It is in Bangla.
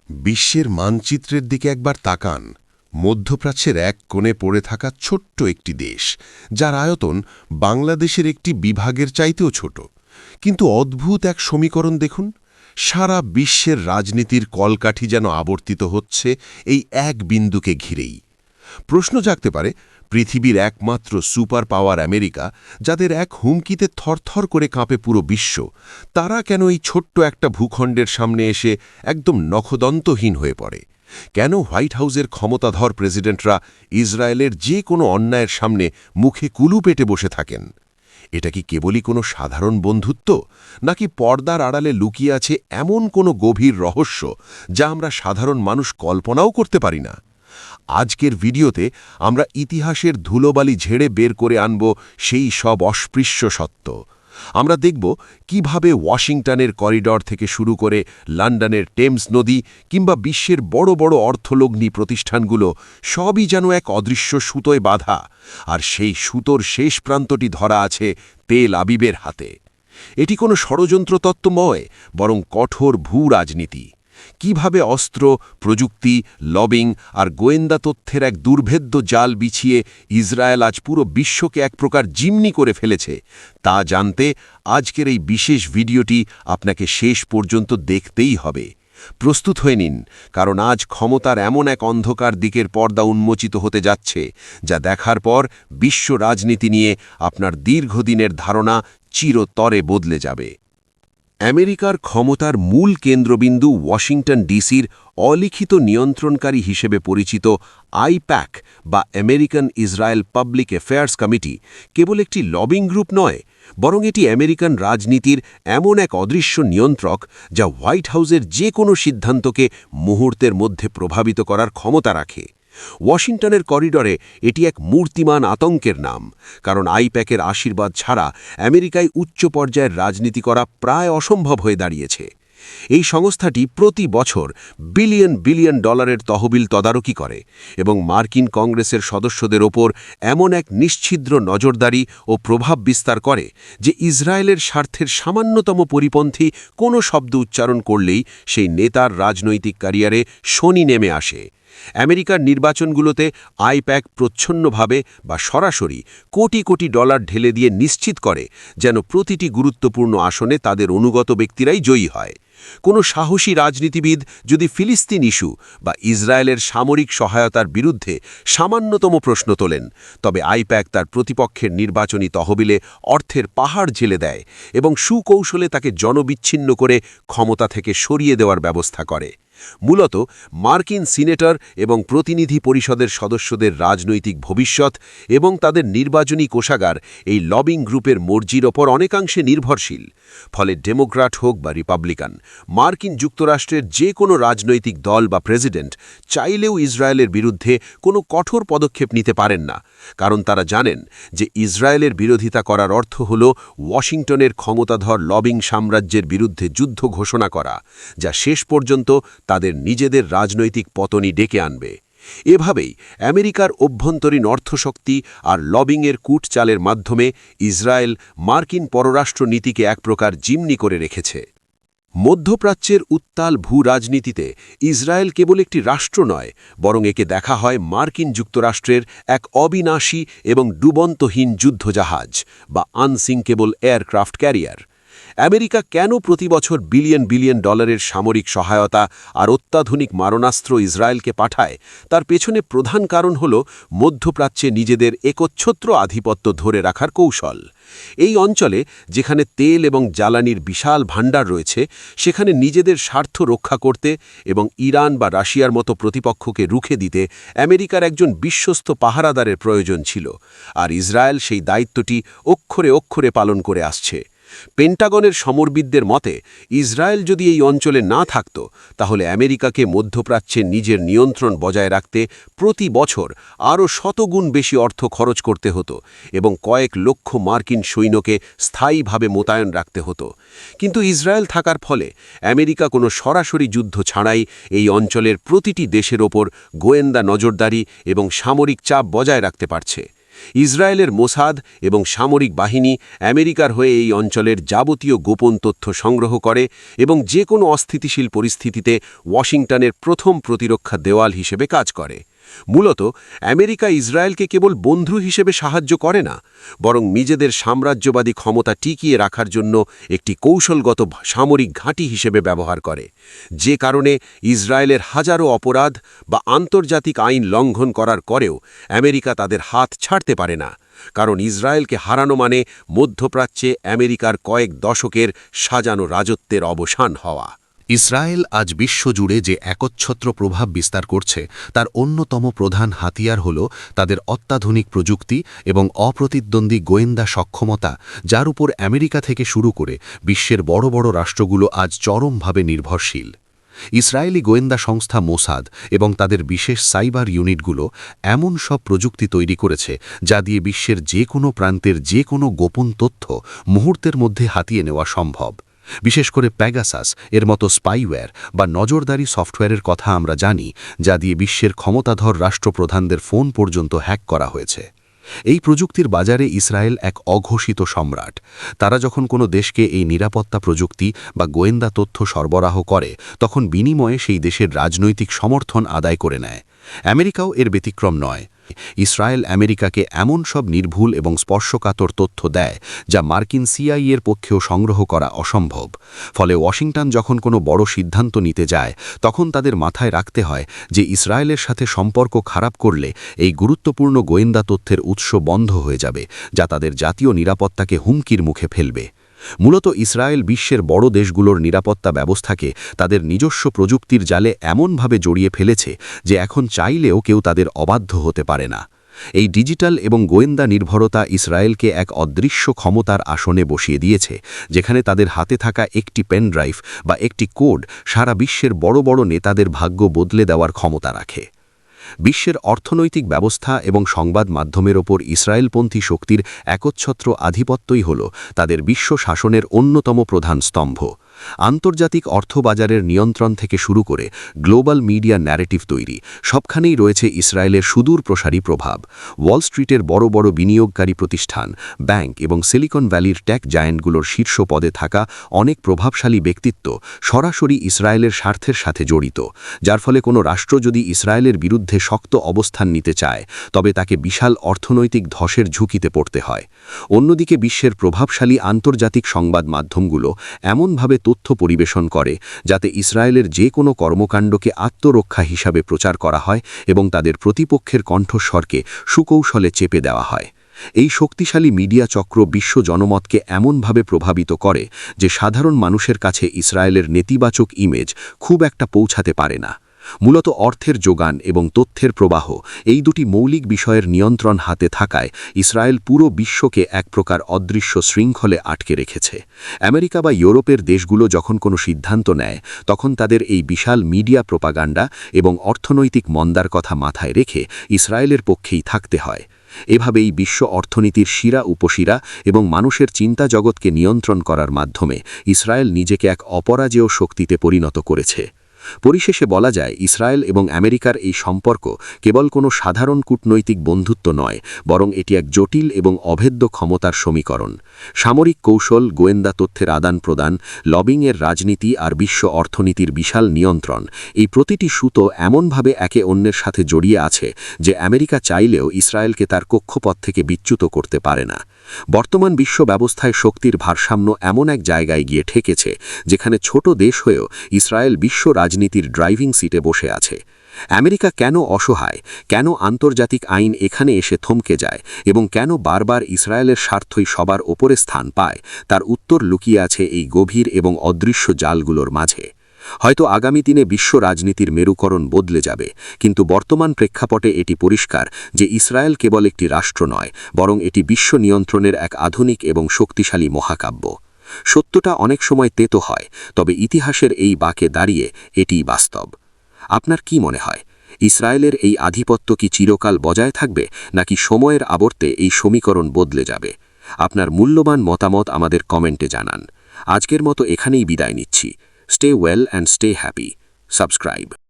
বিশ্বের মানচিত্রের দিকে একবার তাকান। মধ্যপ্রাচ্যের এক কোণে পড়ে থাকা ছোট্ট একটি দেশ, যার আয়তন বাংলাদেশের একটি বিভাগের চাইতেও ছোট। কিন্তু অদ্ভুত এক সমীকরণ দেখুন, সারা বিশ্বের রাজনীতির কলকাঠি যেন আবর্তিত হচ্ছে এই এক বিন্দুকে ঘিরেই। প্রশ্ন জাগতে পারে, পৃথিবীর একমাত্র সুপার পাওয়ার আমেরিকা, যাদের এক হুমকিতে থরথর করে কাঁপে পুরো বিশ্ব, তারা কেন এই ছোট্ট একটা ভূখণ্ডের সামনে এসে একদম নখদন্তহীন হয়ে পড়ে? কেন হোয়াইট হাউসের ক্ষমতাধর প্রেসিডেন্টরা ইসরায়েলের যে কোনো অন্যায়ের সামনে মুখে কুলু পেটে বসে থাকেন? এটা কি কেবলই কোনো সাধারণ বন্ধুত্ব, নাকি পর্দার আড়ালে লুকিয়ে আছে এমন কোনো গভীর রহস্য যা আমরা সাধারণ মানুষ কল্পনাও করতে পারি না? আজকের ভিডিওতে আমরা ইতিহাসের ধুলোবালি ঝেড়ে বের করে আনব সেই সব অস্পৃশ্য সত্য। আমরা দেখব কিভাবে ওয়াশিংটনের করিডর থেকে শুরু করে লন্ডনের টেমস নদী কিংবা বিশ্বের বড় বড় অর্থলগ্নি প্রতিষ্ঠানগুলো সবই যেন এক অদৃশ্য সুতোয় বাঁধা, আর সেই সুতোর শেষ প্রান্তটি ধরা আছে তেল আবিবের হাতে। এটি কোনো ষড়যন্ত্র তত্ত্ব নয়, বরং কঠোর ভূ রাজনীতি। কিভাবে অস্ত্র, প্রযুক্তি, লবিং আর গোয়েন্দা তথ্যের এক দুর্ভেদ্য জাল বিছিয়ে ইসরায়েল আজ পুরো বিশ্বকে এক প্রকার জিম্মি করে ফেলেছে, তা জানতে আজকের এই বিশেষ ভিডিওটি আপনাকে শেষ পর্যন্ত দেখতেই হবে। প্রস্তুত হয়ে নিন, কারণ আজ ক্ষমতার এমন এক অন্ধকার দিকের পর্দা উন্মোচিত হতে যাচ্ছে, যা দেখার পর বিশ্ব রাজনীতি নিয়ে আপনার দীর্ঘদিনের ধারণা চিরতরে বদলে যাবে। আমেরিকার ক্ষমতার মূল কেন্দ্রবিন্দু ওয়াশিংটন ডিসির অলিখিত নিয়ন্ত্রণকারী হিসেবে পরিচিত আইপ্যাক বা American Israel Public Affairs Committee কেবল একটি লবিং গ্রুপ নয়, বরং এটি আমেরিকান রাজনীতির এমন এক অদৃশ্য নিয়ন্ত্রক যা হোয়াইট হাউসের যে কোনো সিদ্ধান্তকে মুহূর্তের মধ্যে প্রভাবিত করার ক্ষমতা রাখে। ওয়াশিংটনের করিডরে এটি এক মূর্তিমান আতঙ্কের নাম, কারণ আইপ্যাকের আশীর্বাদ ছাড়া আমেরিকায় উচ্চ পর্যায়ের রাজনীতি করা প্রায় অসম্ভব হয়ে দাঁড়িয়েছে। এই সংস্থাটি প্রতি বছর বিলিয়ন বিলিয়ন ডলারের তহবিল তদারকি করে এবং মার্কিন কংগ্রেসের সদস্যদের ওপর এমন এক নিশ্ছিদ্র নজরদারি ও প্রভাব বিস্তার করে যে ইসরায়েলের স্বার্থের সামান্যতম পরিপন্থী কোনো শব্দ উচ্চারণ করলেই সেই নেতার রাজনৈতিক ক্যারিয়ারে শনি নেমে আসে। আমেরিকার নির্বাচনগুলোতে আইপ্যাক প্রচ্ছন্নভাবে বা সরাসরি কোটি কোটি ডলার ঢেলে দিয়ে নিশ্চিত করে যেন প্রতিটি গুরুত্বপূর্ণ আসনে তাদের অনুগত ব্যক্তিরাই জয়ী হয়। কোনো সাহসী রাজনীতিবিদ যদি ফিলিস্তিন ইস্যু বা ইসরায়েলের সামরিক সহায়তার বিরুদ্ধে সামান্যতম প্রশ্ন তোলেন, তবে আইপ্যাক তার প্রতিপক্ষের নির্বাচনী তহবিলে অর্থের পাহাড় ঝেলে দেয় এবং সুকৌশলে তাকে জনবিচ্ছিন্ন করে ক্ষমতা থেকে সরিয়ে দেওয়ার ব্যবস্থা করে। মূলত মার্কিন সিনেটর এবং প্রতিনিধি পরিষদের সদস্যদের রাজনৈতিক ভবিষ্যৎ এবং তাদের নির্বাচনী কোষাগার এই লবিং গ্রুপের মর্জির ওপর অনেকাংশে নির্ভরশীল। ফলে ডেমোক্র্যাট হোক বা রিপাবলিকান, মার্কিন যুক্তরাষ্ট্রের যে কোনো রাজনৈতিক দল বা প্রেসিডেন্ট চাইলেও ইসরায়েলের বিরুদ্ধে কোনো কঠোর পদক্ষেপ নিতে পারেন না, কারণ তারা জানেন যে ইসরায়েলের বিরোধিতা করার অর্থ হল ওয়াশিংটনের ক্ষমতাধর লবিং সাম্রাজ্যের বিরুদ্ধে যুদ্ধ ঘোষণা করা, যা শেষ পর্যন্ত তাদের নিজেদের রাজনৈতিক পতনই ডেকে আনবে। এভাবেই আমেরিকার অভ্যন্তরীণ অর্থশক্তি আর লবিংয়ের কূটচালের মাধ্যমে ইসরায়েল মার্কিন পররাষ্ট্র নীতিকে এক প্রকার জিম্মি করে রেখেছে। মধ্যপ্রাচ্যের উত্তাল ভূ রাজনীতিতে ইসরায়েল কেবল একটি রাষ্ট্র নয়, বরং একে দেখা হয় মার্কিন যুক্তরাষ্ট্রের এক অবিনাশী এবং ডুবন্তহীন যুদ্ধজাহাজ বা আনসিঙ্কেবল এয়ারক্রাফট ক্যারিয়ার। আমেরিকা কেন প্রতি বছর বিলিয়ন বিলিয়ন ডলারের সামরিক সহায়তা আর অত্যাধুনিক মারণাস্ত্র ইসরায়েলকে পাঠায়, তার পেছনে প্রধান কারণ হল মধ্যপ্রাচ্যে নিজেদের একচ্ছত্র আধিপত্য ধরে রাখার কৌশল। এই অঞ্চলে যেখানে তেল এবং জ্বালানির বিশাল ভাণ্ডার রয়েছে, সেখানে নিজেদের স্বার্থ রক্ষা করতে এবং ইরান বা রাশিয়ার মতো প্রতিপক্ষকে রুখে দিতে আমেরিকার একজন বিশ্বস্ত পাহারাদারের প্রয়োজন ছিল, আর ইসরায়েল সেই দায়িত্বটি অক্ষরে অক্ষরে পালন করে আসছে। পেন্টাগনের সমরবিদদের মতে, ইসরায়েল যদি এই অঞ্চলে না থাকত, তাহলে আমেরিকাকে মধ্যপ্রাচ্যে নিজের নিয়ন্ত্রণ বজায় রাখতে প্রতি বছর আরও শতগুণ বেশি অর্থ খরচ করতে হতো এবং কয়েক লক্ষ মার্কিন সৈন্যকে স্থায়ীভাবে মোতায়েন রাখতে হতো। কিন্তু ইসরায়েল থাকার ফলে আমেরিকা কোনো সরাসরি যুদ্ধ ছাড়াই এই অঞ্চলের প্রতিটি দেশের ওপর গোয়েন্দা নজরদারি এবং সামরিক চাপ বজায় রাখতে পারছে। ইসরায়েলের মোসাদ এবং সামরিক বাহিনী আমেরিকার হয়ে এই অঞ্চলের যাবতীয় গোপন তথ্য সংগ্রহ করে এবং যে কোনো অস্থিতিশীল পরিস্থিতিতে ওয়াশিংটনের প্রথম প্রতিরক্ষা দেওয়াল হিসেবে কাজ করে। মূলত আমেরিকা ইসরায়েলকে কেবল বন্ধু হিসেবে সাহায্য করে না, বরং নিজেদের সাম্রাজ্যবাদী ক্ষমতা টিকিয়ে রাখার জন্য একটি কৌশলগত সামরিক ঘাঁটি হিসেবে ব্যবহার করে, যে কারণে ইসরায়েলের হাজারো অপরাধ বা আন্তর্জাতিক আইন লঙ্ঘন করার পরেও আমেরিকা তাদের হাত ছাড়তে পারে না, কারণ ইসরায়েলকে হারানো মানে মধ্যপ্রাচ্যে আমেরিকার কয়েক দশকের সাজানো রাজত্বের অবসান হওয়া। ইসরায়েল আজ বিশ্বজুড়ে যে একচ্ছত্র প্রভাব বিস্তার করছে তার অন্যতম প্রধান হাতিয়ার হল তাদের অত্যাধুনিক প্রযুক্তি এবং অপ্রতিদ্বন্দ্বী গোয়েন্দা সক্ষমতা, যার উপর আমেরিকা থেকে শুরু করে বিশ্বের বড় বড় রাষ্ট্রগুলো আজ চরমভাবে নির্ভরশীল। ইসরায়েলি গোয়েন্দা সংস্থা মোসাদ এবং তাদের বিশেষ সাইবার ইউনিটগুলো এমন সব প্রযুক্তি তৈরি করেছে যা দিয়ে বিশ্বের যে কোনো প্রান্তের যে কোনো গোপন তথ্য মুহূর্তের মধ্যে হাতিয়ে নেওয়া সম্ভব। বিশেষ করে প্যাগাসাস এর মতো স্পাইওয়্যার বা নজরদারি সফটওয়্যারের কথা আমরা জানি, যা দিয়ে বিশ্বের ক্ষমতাধর রাষ্ট্রপ্রধানদের ফোন পর্যন্ত হ্যাক করা হয়েছে। এই প্রযুক্তির বাজারে ইসরায়েল এক অঘোষিত সম্রাট। তারা যখন কোনো দেশকে এই নিরাপত্তা প্রযুক্তি বা গোয়েন্দা তথ্য সরবরাহ করে, তখন বিনিময়ে সেই দেশের রাজনৈতিক সমর্থন আদায় করে নেয়। আমেরিকাও এর ব্যতিক্রম নয়। ইসরায়েল আমেরিকাকে এমন সব নির্ভুল এবং স্পর্শকাতর তথ্য দেয় যা মার্কিন সিআইএর পক্ষেও সংগ্রহ করা অসম্ভব। ফলে ওয়াশিংটন যখন কোনো বড় সিদ্ধান্ত নিতে যায়, তখন তাদের মাথায় রাখতে হয় যে ইসরায়েলের সাথে সম্পর্ক খারাপ করলে এই গুরুত্বপূর্ণ গোয়েন্দা তথ্যের উৎস বন্ধ হয়ে যাবে, যা তাদের জাতীয় নিরাপত্তাকে হুমকির মুখে ফেলবে। মূলত ইসরায়েল বিশ্বের বড় দেশগুলোর নিরাপত্তা ব্যবস্থাকে তাদের নিজস্ব প্রযুক্তির জালে এমনভাবে জড়িয়ে ফেলেছে যে এখন চাইলেও কেউ তাদের অবাধ্য হতে পারে না। এই ডিজিটাল এবং গোয়েন্দা নির্ভরতা ইসরায়েলকে এক অদৃশ্য ক্ষমতার আসনে বসিয়ে দিয়েছে, যেখানে তাদের হাতে থাকা একটি পেন ড্রাইভ বা একটি কোড সারা বিশ্বের বড় বড় নেতাদের ভাগ্য বদলে দেওয়ার ক্ষমতা রাখে। বিশ্বের অর্থনৈতিক ব্যবস্থা এবং সংবাদ মাধ্যমের ওপর ইসরায়েলপন্থী শক্তির একচ্ছত্র আধিপত্যই হল তাদের বিশ্ব শাসনের অন্যতম প্রধান স্তম্ভ। আন্তর্জাতিক অর্থবাজারের নিয়ন্ত্রণ থেকে শুরু করে গ্লোবাল মিডিয়া ন্যারেটিভ তৈরি, সবখানেই রয়েছে ইসরায়েলের সুদূর প্রসারী প্রভাব। ওয়াল স্ট্রিটের বড় বড় বিনিয়োগকারী প্রতিষ্ঠান, ব্যাংক এবং সিলিকন ভ্যালির টেক জায়ান্টগুলোর শীর্ষ পদে থাকা অনেক প্রভাবশালী ব্যক্তিত্ব সরাসরি ইসরায়েলের স্বার্থের সাথে জড়িত, যার ফলে কোনো রাষ্ট্র যদি ইসরায়েলের বিরুদ্ধে শক্ত অবস্থান নিতে চায়, তবে তাকে বিশাল অর্থনৈতিক ধসের ঝুঁকিতে পড়তে হয়। অন্যদিকে বিশ্বের প্রভাবশালী আন্তর্জাতিক সংবাদ মাধ্যমগুলো এমনভাবে তথ্য পরিবেশন করে যাতে ইসরায়েলের যে কোনো কর্মকাণ্ডকে আত্মরক্ষা হিসাবে প্রচার করা হয় এবং তাদের প্রতিপক্ষের কণ্ঠস্বরকে সুকৌশলে চেপে দেওয়া হয়। এই শক্তিশালী মিডিয়া চক্র বিশ্ব জনমতকে এমনভাবে প্রভাবিত করে যে সাধারণ মানুষের কাছে ইসরায়েলের নেতিবাচক ইমেজ খুব একটা পৌঁছাতে পারে না। মূলত অর্থের যোগান এবং তথ্যের প্রবাহ, এই দুটি মৌলিক বিষয়ের নিয়ন্ত্রণ হাতে থাকায় ইসরায়েল পুরো বিশ্বকে এক প্রকার অদৃশ্য শৃঙ্খলে আটকে রেখেছে। আমেরিকা বা ইউরোপের দেশগুলো যখন কোনো সিদ্ধান্ত নেয়, তখন তাদের এই বিশাল মিডিয়া প্রোপাগান্ডা এবং অর্থনৈতিক মন্দার কথা মাথায় রেখে ইসরায়েলের পক্ষেই থাকতে হয়। এভাবেই বিশ্ব অর্থনীতির শিরা উপশিরা এবং মানুষের চিন্তা জগৎকে নিয়ন্ত্রণ করার মাধ্যমে ইসরায়েল নিজেকে এক অপরাজেয় শক্তিতে পরিণত করেছে। পরিশেষে বলা যায়, ইসরায়েল এবং আমেরিকার এই সম্পর্ক কেবল কোনো সাধারণ কূটনৈতিক বন্ধুত্ব নয়, বরং এটি এক জটিল এবং অভেদ্য ক্ষমতার সমীকরণ। সামরিক কৌশল, গোয়েন্দা তথ্যের আদান প্রদান, লবিংয়ের রাজনীতি আর বিশ্ব অর্থনীতির বিশাল নিয়ন্ত্রণ, এই প্রতিটি সুতো এমনভাবে একে অন্যের সাথে জড়িয়ে আছে যে আমেরিকা চাইলেও ইসরায়েলকে তার কক্ষপথ থেকে বিচ্যুত করতে পারে না। বর্তমান বিশ্ব ব্যবস্থায় শক্তির ভারসাম্য এমন এক জায়গায় গিয়ে ঠেকেছে যেখানে ছোট দেশ হয়েও ইসরায়েল বিশ্ব রাজনীতির ড্রাইভিং সিটে বসে আছে। আমেরিকা কেন অসহায়, কেন আন্তর্জাতিক আইন এখানে এসে থমকে যায় এবং কেন বারবার ইসরায়েলের স্বার্থই সবার ওপরে স্থান পায়, তার উত্তর লুকিয়ে আছে এই গভীর এবং অদৃশ্য জালগুলোর মাঝে। হয়তো আগামী দিনে বিশ্ব রাজনীতির মেরুকরণ বদলে যাবে, কিন্তু বর্তমান প্রেক্ষাপটে এটি পরিষ্কার যে ইসরায়েল কেবল একটি রাষ্ট্র নয়, বরং এটি বিশ্ব নিয়ন্ত্রণের এক আধুনিক এবং শক্তিশালী মহাকাব্য। সত্যটা অনেক সময় তেতো হয়, তবে ইতিহাসের এই বাঁকে দাঁড়িয়ে এটিই বাস্তব। আপনার কি মনে হয়, ইসরায়েলের এই আধিপত্য কি চিরকাল বজায় থাকবে, নাকি সময়ের আবর্তে এই সমীকরণ বদলে যাবে? আপনার মূল্যবান মতামত আমাদের কমেন্টে জানান। আজকের মতো এখানেই বিদায় নিচ্ছি। Stay well and stay happy. Subscribe.